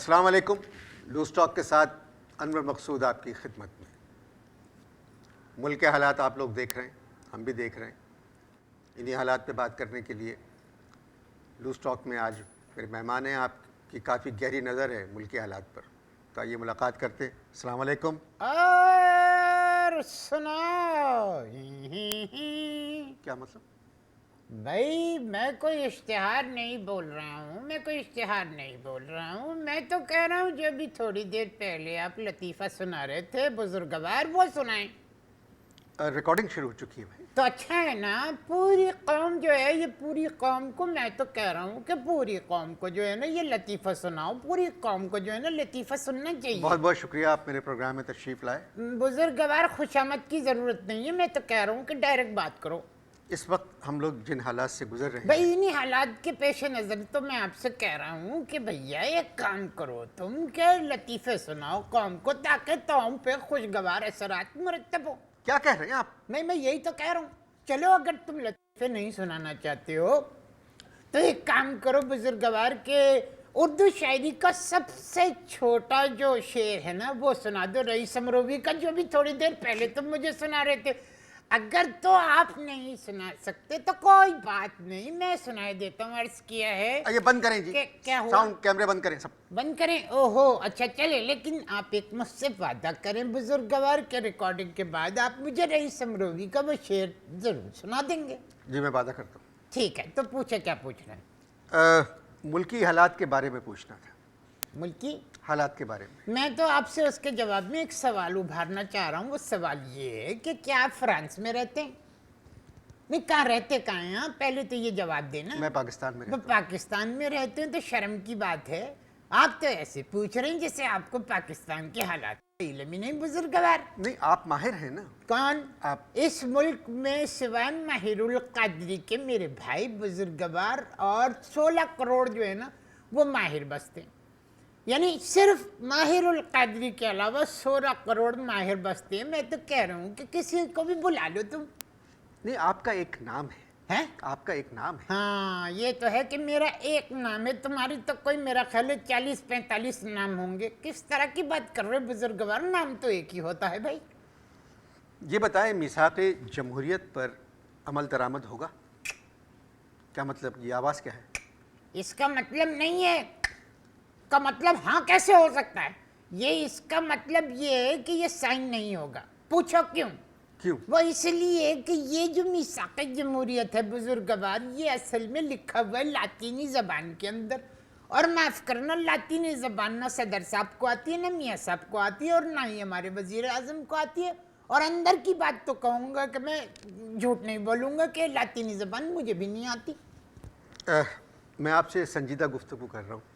السلام علیکم. Loose talk کے ساتھ انور مقصود آپ کی خدمت میں. ملک کے حالات آپ لوگ دیکھ رہے ہیں, ہم بھی دیکھ رہے ہیں. انہی حالات پہ بات کرنے کے لیے لوز ٹاک میں آج میرے مہمان ہیں. آپ کی کافی گہری نظر ہے ملک کے حالات پر, تو آئیے ملاقات کرتے ہیں. السلام علیکم. اور سناؤ. کیا مطلب؟ بھائی میں کوئی اشتہار نہیں بول رہا ہوں, میں تو کہہ رہا ہوں جو بھی تھوڑی دیر پہلے آپ لطیفہ سنا رہے تھے بزرگوار, وہ سنائیں. ریکارڈنگ شروع ہو چکی ہے بھائی. تو اچھا ہے نا. پوری قوم جو ہے, یہ پوری قوم کو میں تو کہہ رہا ہوں کہ پوری قوم کو جو ہے نا یہ لطیفہ سناؤ. پوری قوم کو جو ہے نا لطیفہ سننا چاہیے. بہت بہت شکریہ, آپ میرے پروگرام میں تشریف لائے. بزرگوار خوشامد کی ضرورت نہیں ہے, میں تو کہہ رہا ہوں کہ ڈائریکٹ بات کرو. اس وقت ہم لوگ جن حالات سے گزر رہے ہیں, بھائی انہی حالات کے پیش نظر تو میں آپ سے کہہ رہا ہوں کہ بھیا ایک کام کرو تم کہ لطیفے سناؤ قوم کو, تاکہ قوم پہ خوشگوار اثرات مرتب ہو. کیا کہہ رہے ہیں آپ؟ میں یہی تو کہہ رہا ہوں. چلو اگر تم لطیفے نہیں سنانا چاہتے ہو تو ایک کام کرو بزرگوار کے اردو شاعری کا سب سے چھوٹا جو شعر ہے نا وہ سنا دو, رئیس امروی کا, جو بھی تھوڑی دیر پہلے تم مجھے سنا رہے تھے. اگر تو آپ نہیں سنا سکتے تو کوئی بات نہیں, میں سنائی دیتا ہوں. عرض کیا ہے یہ بند کریں جی, کیا ہوا؟ ساؤنڈ کیمرے بند کریں, سب بند کریں. اوہو اچھا چلے, لیکن آپ ایک مجھ سے وعدہ کریں بزرگوار کے ریکارڈنگ کے بعد آپ مجھے رئیس امروی کا وہ شعر ضرور سنا دیں گے. جی میں وعدہ کرتا ہوں. ٹھیک ہے, تو پوچھے کیا پوچھنا ہے. ملکی حالات کے بارے میں پوچھنا تھا. ملکی حالات کے بارے میں تو آپ سے اس کے جواب میں ایک سوال ابھارنا چاہ رہا ہوں. وہ سوال یہ ہے کہ کیا آپ فرانس میں رہتے ہیں؟ نہیں, کہاں رہتے کہاں ہیں آپ؟ پہلے تو یہ جواب دینا. میں پاکستان میں رہتا ہوں. پاکستان میں رہتے ہیں تو شرم کی بات ہے. آپ تو ایسے پوچھ رہے ہیں جیسے آپ کو پاکستان کے حالات علم ہی نہیں بزرگوار. نہیں, آپ ماہر ہیں نا. کون؟ آپ. اس ملک میں سوائے ماہر القادری کے میرے بھائی بزرگوار اور 16 کروڑ جو ہے نا وہ ماہر بستے ہیں. یعنی صرف ماہر القادری کے علاوہ 16 کروڑ ماہر بستے ہیں. میں تو کہہ رہا ہوں کہ کسی کو بھی بلا لو تم. نہیں, آپ کا ایک نام ہے. آپ کا ایک نام ہے. ہاں یہ تو ہے کہ میرا ایک نام ہے, تمہاری تو کوئی میرا خیال ہے 40-45 نام ہوں گے. کس طرح کی بات کر رہے بزرگوار, نام تو ایک ہی ہوتا ہے بھائی. یہ بتائیں, میثاق جمہوریت پر عمل درآمد ہوگا؟ کیا مطلب, یہ آواز کیا ہے؟ اس کا مطلب نہیں ہے, کا مطلب ہاں کیسے ہو سکتا ہے. یہ اس کا مطلب یہ ہے کہ یہ سائن نہیں ہوگا. پوچھو کیوں؟ کیوں؟ وہ اس لیے کہ یہ جو میثاق جمہوریت ہے بزرگوار, یہ اصل میں لکھا ہوا ہے لاطینی زبان کے اندر. اور معاف کرنا, لاطینی زبان نہ صدر صاحب کو آتی ہے, نہ میاں صاحب کو آتی ہے, اور نہ ہی ہمارے وزیر اعظم کو آتی ہے. اور اندر کی بات تو کہوں گا کہ میں جھوٹ نہیں بولوں گا کہ لاطینی زبان مجھے بھی نہیں آتی. میں آپ سے سنجیدہ گفتگو کر رہا ہوں.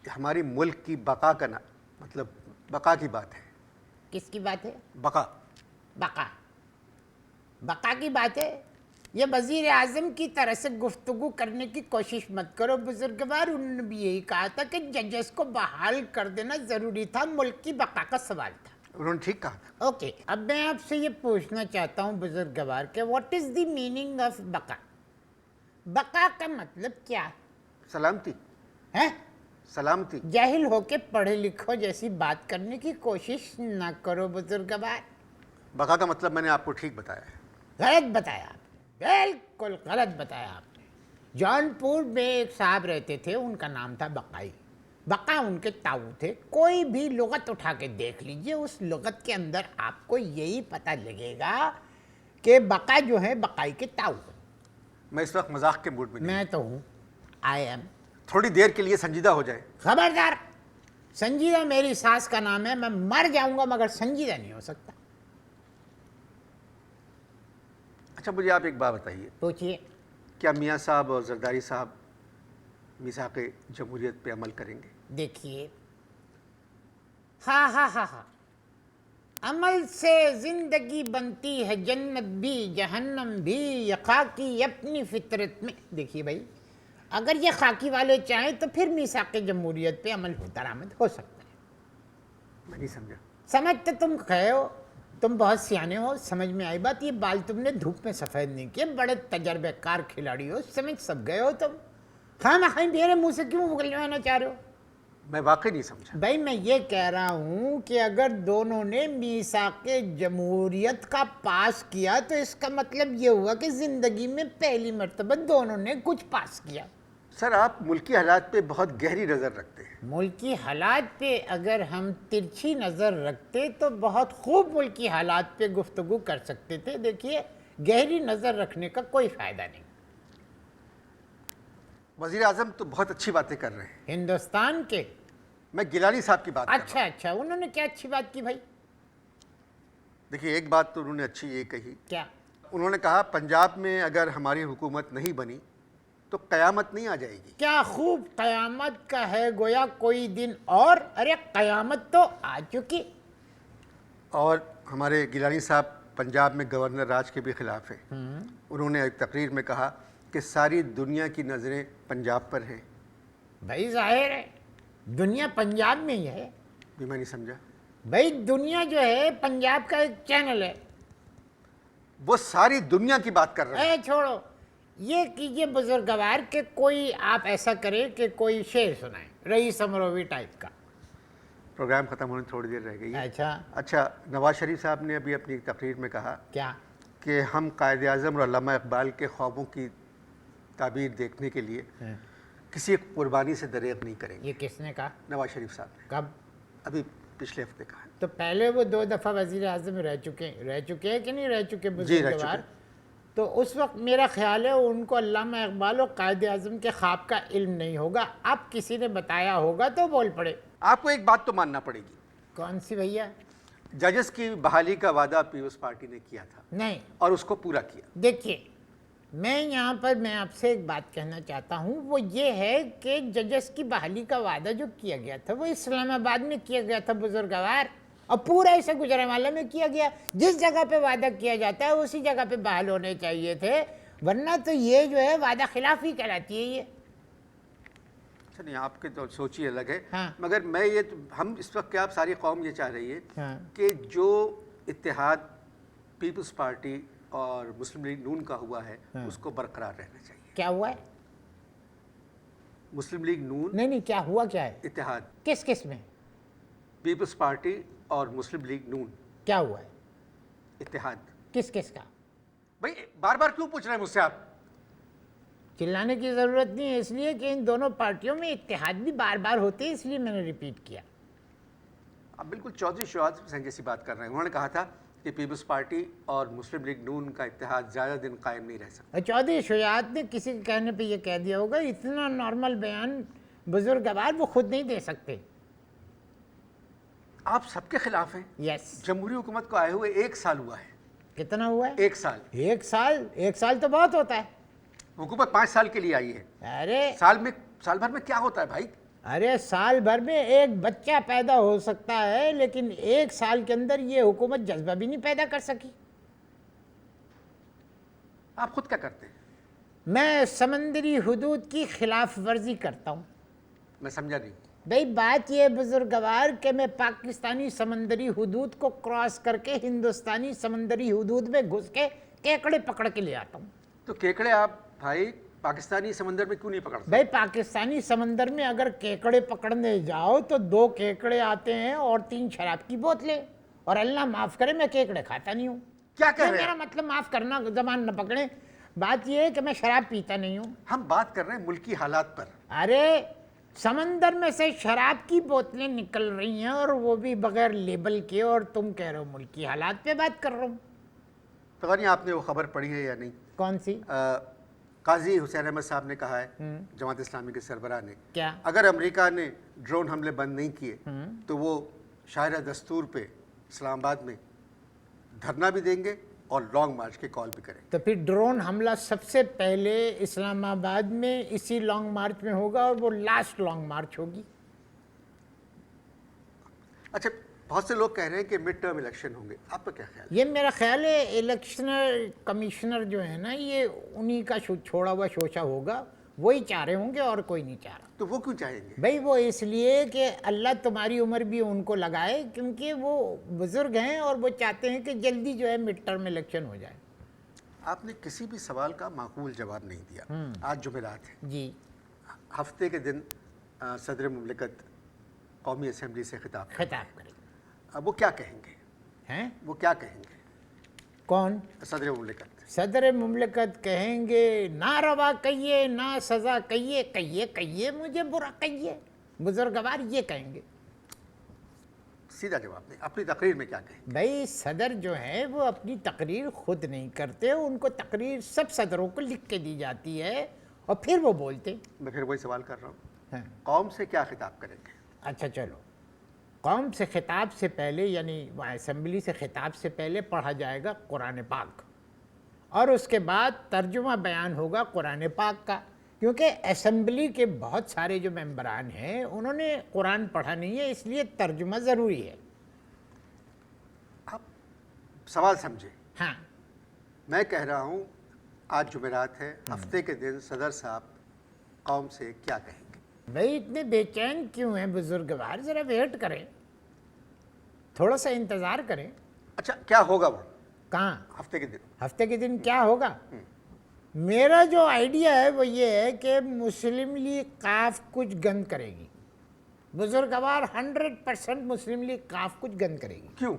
ہماری ملک کی بقا کا مطلب بقا کی بات ہے. کس کی بات ہے؟ بقا. بقا کی بات ہے. یہ وزیر اعظم کی طرح سے گفتگو کرنے کی کوشش مت کرو بزرگوار. انہوں نے بھی یہی کہا تھا کہ ججز کو بحال کر دینا ضروری تھا, ملک کی بقا کا سوال تھا. انہوں نے ٹھیک کہا تھا. اوکے, اب میں آپ سے یہ پوچھنا چاہتا ہوں بزرگوار کہ what is the meaning of بقا؟ بقا کا مطلب کیا سلامتی ہے؟ سلامتی. جاہل ہو کے پڑھے لکھو جیسی بات کرنے کی کوشش نہ کرو بزرگوار. بقا کا مطلب میں نے آپ کو ٹھیک بتایا ہے. غلط بتایا آپ نے, بالکل غلط بتایا آپ نے. جونپور میں ایک صاحب رہتے تھے, ان کا نام تھا بقائی. بقا ان کے تاؤ تھے. کوئی بھی لغت اٹھا کے دیکھ لیجئے, اس لغت کے اندر آپ کو یہی پتہ لگے گا کہ بقا جو ہے بقائی کے تاؤ. میں اس وقت مذاق کے موڈ میں نہیں. میں تو ہوں, آئی ایم. تھوڑی دیر کے لیے سنجیدہ ہو جائے. خبردار, سنجیدہ میری ساس کا نام ہے. میں مر جاؤں گا مگر سنجیدہ نہیں ہو سکتا. اچھا, مجھے آپ ایک بات بتائیے. پوچھئے. کیا میاں صاحب اور زرداری صاحب میثاق جمہوریت پہ عمل کریں گے؟ دیکھیے, ہاں عمل سے زندگی بنتی ہے, جنت بھی جہنم بھی, یہ خاکی اپنی فطرت میں. دیکھیے بھائی, اگر یہ خاکی والے چاہیں تو پھر میثاق جمہوریت پہ عمل درآمد ہو سکتا ہے. میں نہیں سمجھا. سمجھ تو تم گئے ہو, تم بہت سیانے ہو, سمجھ میں آئی بات. یہ بال تم نے دھوپ میں سفید نہیں کیے, بڑے تجربہ کار کھلاڑی ہو, سمجھ سب گئے ہو تم. خواہ مخواہ میرے منہ سے کیوں اگلوانا چاہ رہے ہو؟ میں واقعی نہیں سمجھا. بھائی میں یہ کہہ رہا ہوں کہ اگر دونوں نے میثاق جمہوریت کا پاس کیا تو اس کا مطلب یہ ہوا کہ زندگی میں پہلی مرتبہ دونوں نے کچھ پاس کیا. سر آپ ملکی حالات پہ بہت گہری نظر رکھتے ہیں. ملکی حالات پہ اگر ہم ترچھی نظر رکھتے تو بہت خوب ملکی حالات پہ گفتگو کر سکتے تھے. دیکھیے گہری نظر رکھنے کا کوئی فائدہ نہیں. وزیر اعظم تو بہت اچھی باتیں کر رہے ہیں. ہندوستان کے میں گیلانی صاحب کی بات کر رہا ہوں. اچھا انہوں نے کیا اچھی بات کی بھائی؟ دیکھیے ایک بات تو انہوں نے اچھی یہ کہی, کیا؟ انہوں نے کہا پنجاب میں اگر ہماری حکومت نہیں بنی تو قیامت نہیں آ جائے گی. کیا خوب قیامت کا ہے گویا کوئی دن اور. ارے قیامت تو آ چکی. اور ہمارے گیلانی صاحب پنجاب میں گورنر راج کے بھی خلاف ہیں. انہوں نے ایک تقریر میں کہا کہ ساری دنیا کی نظریں پنجاب پر ہیں. بھائی ظاہر ہے دنیا پنجاب میں ہی ہے. بھی میں نہیں سمجھا. بھائی دنیا جو ہے پنجاب کا ایک چینل ہے. وہ ساری دنیا کی بات کر رہے ہیں. چھوڑو یہ کیجئے بزرگوار کہ کوئی آپ ایسا کرے کہ کوئی شعر سنائیں رئیس امروی ٹائپ کا. پروگرام ختم ہونے تھوڑی دیر رہ گئی ہے. اچھا نواز شریف صاحب نے ابھی اپنی تقریر میں کہا کیا کہ ہم قائد اعظم اور علامہ اقبال کے خوابوں کی تعبیر دیکھنے کے لیے کسی قربانی سے دریغ نہیں کریں گے. یہ کس نے کہا؟ نواز شریف صاحب نے کب؟ ابھی پچھلے ہفتے کہا. تو پہلے وہ 2 دفعہ وزیر اعظم رہ چکے ہیں کہ نہیں رہ چکے رہ بزرگوار؟ چکے. تو اس وقت میرا خیال ہے ان کو علامہ اقبال اور قائد اعظم کے خواب کا علم نہیں ہوگا. اب کسی نے بتایا ہوگا تو بول پڑے. آپ کو ایک بات تو ماننا پڑے گی. کون سی بھیا؟ ججز کی بحالی کا وعدہ پیپلز پارٹی نے کیا تھا نہیں اور اس کو پورا کیا. دیکھیے میں یہاں پر میں آپ سے ایک بات کہنا چاہتا ہوں, وہ یہ ہے کہ ججز کی بحالی کا وعدہ جو کیا گیا تھا وہ اسلام آباد میں کیا گیا تھا بزرگوار, اور پورا اسے گجرانوالہ میں کیا گیا. جس جگہ پہ وعدہ کیا جاتا ہے اسی جگہ پہ بحال ہونے چاہیے تھے, ورنہ تو یہ جو ہے وعدہ خلافی کہلاتی ہے. یہ نہیں آپ کی تو سوچ ہی الگ ہے. ہاں. مگر میں یہ ہم اس وقت کیا ساری قوم یہ چاہ رہی ہے ہاں. کہ جو اتحاد پیپلز پارٹی اور مسلم لیگ نون کا ہوا ہے اس کو برقرار رہنا چاہیے. کیا ہوا ہے؟ مسلم لیگ نون نہیں کیا ہوا کیا ہے؟ اتحاد کس میں؟ پیپلز پارٹی اور مسلم لیگ نون کیا ہوا ہے؟ اتحاد کس کا؟ بھائی بار بار کیوں پوچھ رہے ہیں مجھ سے آپ؟ چلانے کی ضرورت نہیں ہے, اس لیے کہ ان دونوں پارٹیوں میں اتحاد بھی بار بار ہوتے ہیں, اس لیے میں نے ریپیٹ کیا. آپ بالکل چودھری شہاد حسین جیسی بات کر رہے ہیں. انہوں نے کہا تھا کہ پیپلز پارٹی اور مسلم لیگ نون کا اتحاد زیادہ دن قائم نہیں رہ سکتا. چودھری شجاعت نے کسی کے کہنے پہ یہ کہہ دیا ہوگا. اتنا نارمل بیان بزرگوار وہ خود نہیں دے سکتے. آپ سب کے خلاف ہیں. یس. جمہوری حکومت کو آئے ہوئے 1 سال ہوا ہے. کتنا ہوا ہے؟ 1 سال. 1 سال تو بہت ہوتا ہے. حکومت 5 سال کے لیے آئی ہے. ارے سال بھر میں کیا ہوتا ہے بھائی؟ ارے سال بھر میں ایک بچہ پیدا ہو سکتا ہے, لیکن 1 سال کے اندر یہ حکومت جذبہ بھی نہیں پیدا کر سکی. آپ خود کیا کرتے ہیں؟ میں سمندری حدود کی خلاف ورزی کرتا ہوں. میں سمجھا نہیں. بھئی بات یہ بزرگوار کہ میں پاکستانی سمندری حدود کو کراس کر کے ہندوستانی سمندری حدود میں گھس کے کیکڑے پکڑ کے لے آتا ہوں. تو کیکڑے آپ بھائی پاکستانی سمندر میں کیوں نہیں پکڑ سکتے؟ بھائی پاکستانی سمندر میں اگر کیکڑے پکڑنے جاؤ تو 2 کیکڑے آتے ہیں اور 3 شراب کی بوتلیں, اور اللہ معاف کرے میں کیکڑے کھاتا نہیں ہوں. کیا کہہ رہے ہیں؟ میرا مطلب معاف کرنا, زبان نہ پکڑیں. بات یہ ہے کہ میں شراب پیتا نہیں ہوں. ہم بات کر رہے ہیں ملکی حالات پر. ارے سمندر میں سے شراب کی بوتلیں نکل رہی ہیں اور وہ بھی بغیر لیبل کے, اور تم کہہ رہے ہو ملکی حالات پہ بات کر رہا ہوں. پتہ نہیں آپ نے وہ خبر پڑھی ہے یا نہیں؟ کون سی؟ قاضی حسین احمد صاحب نے کہا ہے, جماعت اسلامی کے سربراہ نے, کیا اگر امریکہ نے ڈرون حملے بند نہیں کیے تو وہ شاہراہ دستور پہ اسلام آباد میں دھرنا بھی دیں گے اور لانگ مارچ کے کال بھی کریں گے. تو پھر ڈرون حملہ سب سے پہلے اسلام آباد میں اسی لانگ مارچ میں ہوگا, اور وہ لاسٹ لانگ مارچ ہوگی. اچھا بہت سے لوگ کہہ رہے ہیں کہ مڈ ٹرم الیکشن ہوں گے, آپ کا کیا خیال ہے؟ یہ میرا خیال ہے الیکشنر کمشنر جو ہے نا, یہ انہی کا چھوڑا ہوا شوشہ ہوگا, وہی چاہ رہے ہوں گے اور کوئی نہیں چاہ رہا. تو وہ کیوں چاہیں گے؟ بھائی وہ اس لیے کہ اللہ تمہاری عمر بھی ان کو لگائے, کیونکہ وہ بزرگ ہیں اور وہ چاہتے ہیں کہ جلدی جو ہے مڈ ٹرم الیکشن ہو جائے. آپ نے کسی بھی سوال کا معقول جواب نہیں دیا. آج جمعرات ہے, جی ہفتے کے دن صدر مملکت قومی اسمبلی سے خطاب خطاب کریں گے. اب وہ کیا کہیں گے؟ ہیں وہ کیا کہیں گے کون؟ صدر مملکت؟ صدر مملکت کہیں گے نہ روا کہیے نہ سزا کہیے، کہیے کہیے مجھے برا کہیے. بزرگوار یہ کہیں گے. سیدھا جواب دیں، اپنی تقریر میں کیا کہیں گے؟ بھائی صدر جو ہیں وہ اپنی تقریر خود نہیں کرتے، ان کو تقریر سب صدروں کو لکھ کے دی جاتی ہے اور پھر وہ بولتے. میں پھر وہی سوال کر رہا ہوں، ہاں قوم سے کیا خطاب کریں گے؟ اچھا چلو، قوم سے خطاب سے پہلے یعنی وہاں اسمبلی سے خطاب سے پہلے پڑھا جائے گا قرآن پاک، اور اس کے بعد ترجمہ بیان ہوگا قرآن پاک کا، کیونکہ اسمبلی کے بہت سارے جو ممبران ہیں انہوں نے قرآن پڑھا نہیں ہے، اس لیے ترجمہ ضروری ہے. آپ سوال سمجھیں. ہاں میں کہہ رہا ہوں آج جمعرات ہے، ہفتے کے دن صدر صاحب قوم سے کیا کہیں گے؟ بھائی اتنے بے چین کیوں ہیں بزرگوار؟ ذرا ویٹ کریں، تھوڑا سا انتظار کریں. اچھا کیا ہوگا وہ کہاں ہفتے کے دن؟ ہفتے کے دن کیا ہوگا؟ میرا جو آئیڈیا ہے وہ یہ ہے کہ مسلم لیگ قاف کچھ گند کرے گی. بزرگوار 100% مسلم لیگ قاف کچھ گند کرے گی. کیوں؟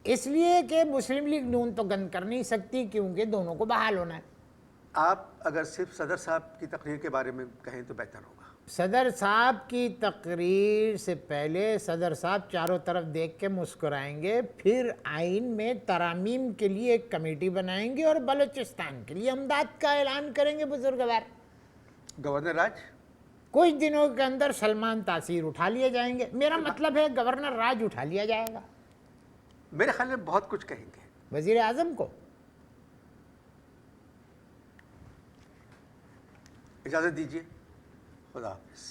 اس لیے کہ مسلم لیگ نون تو گند کر نہیں سکتی کیونکہ دونوں کو بحال ہونا ہے. آپ اگر صرف صدر صاحب کی تقریر کے بارے میں کہیں تو بہتر ہوگا. صدر صاحب کی تقریر سے پہلے صدر صاحب چاروں طرف دیکھ کے مسکرائیں گے، پھر آئین میں ترامیم کے لیے ایک کمیٹی بنائیں گے اور بلوچستان کے لیے امداد کا اعلان کریں گے. بزرگوار گورنر راج کچھ دنوں کے اندر سلمان تاثیر اٹھا لیے جائیں گے. میرا مطلب ہے گورنر راج اٹھا لیا جائے گا. میرے خیال میں بہت کچھ کہیں گے. وزیر اعظم کو اجازت دیجیے، خدا حافظ.